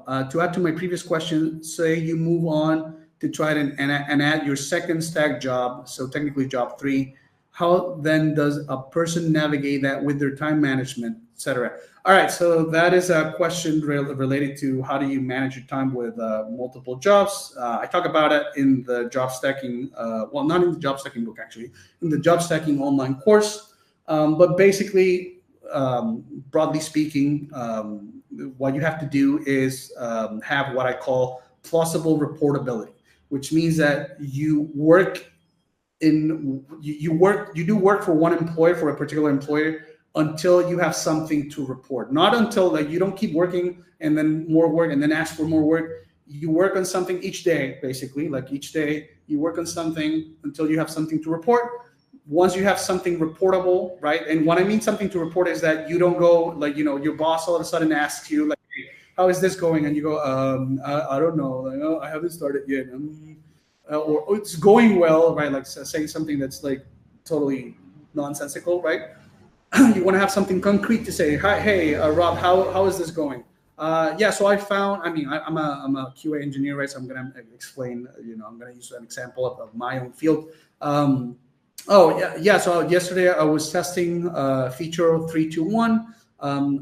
to add to my previous question, say you move on to try and add your second stack job, so technically job 3, how then does a person navigate that with their time management, etc.? All right, so that is a question related to how do you manage your time with multiple jobs. I talk about it in the job stacking, well, not in the job stacking book, actually, in the job stacking online course. But basically, broadly speaking, what you have to do is have what I call plausible reportability, which means that you do work for one employer, for a particular employer, until you have something to report. Not until, like, you don't keep working and then more work and then ask for more work. You work on something each day, basically. Like each day you work on something until you have something to report. Once you have something reportable, right? And what I mean something to report is that you don't go, like, your boss all of a sudden asks you, like, hey, how is this going? And you go, I don't know, like, oh, I haven't started yet. Or oh, it's going well, right? Like saying something that's like totally nonsensical, right? You want to have something concrete to say. Hi, hey, Rob, how is this going? Yeah, so I found, I'm a QA engineer, right? So I'm going to explain, I'm going to use an example of my own field. So yesterday I was testing feature 321.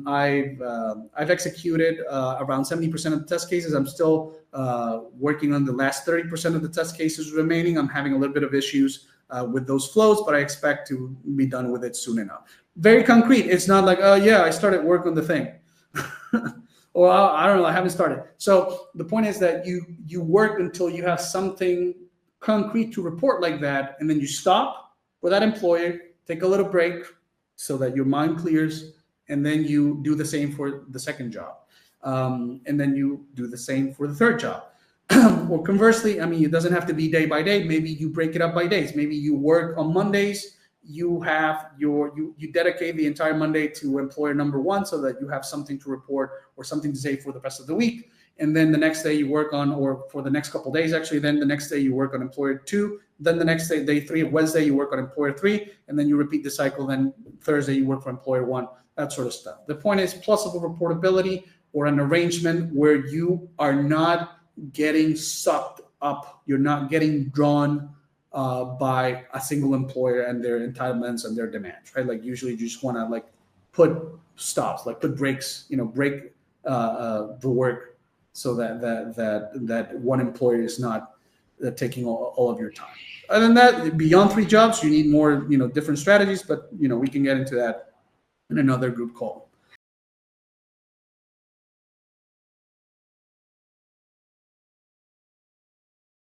I've executed around 70% of the test cases. I'm still working on the last 30% of the test cases remaining. I'm having a little bit of issues with those flows, but I expect to be done with it soon enough. Very concrete. It's not like, oh yeah, I started work on the thing. Or I don't know, I haven't started. So the point is that you work until you have something concrete to report like that, and then you stop for that employer, take a little break so that your mind clears, and then you do the same for the second job. And then you do the same for the third job. Or conversely, it doesn't have to be day by day. Maybe you break it up by days. Maybe you work on Mondays, you dedicate the entire Monday to employer number 1 so that you have something to report or something to say for the rest of the week. And then the next day you work on, or for the next couple of days, actually, then the next day you work on employer 2. Then the next day, day 3, Wednesday, you work on employer 3. And then you repeat the cycle. Then Thursday, you work for employer 1, that sort of stuff. The point is plausible reportability, or an arrangement where you are not getting sucked up. You're not getting drawn by a single employer and their entitlements and their demands, right? Like usually you just want to like put stops, like put breaks, break the work so that one employer is not taking all of your time. Other than that, beyond 3 jobs, you need more, different strategies, but we can get into that in another group call.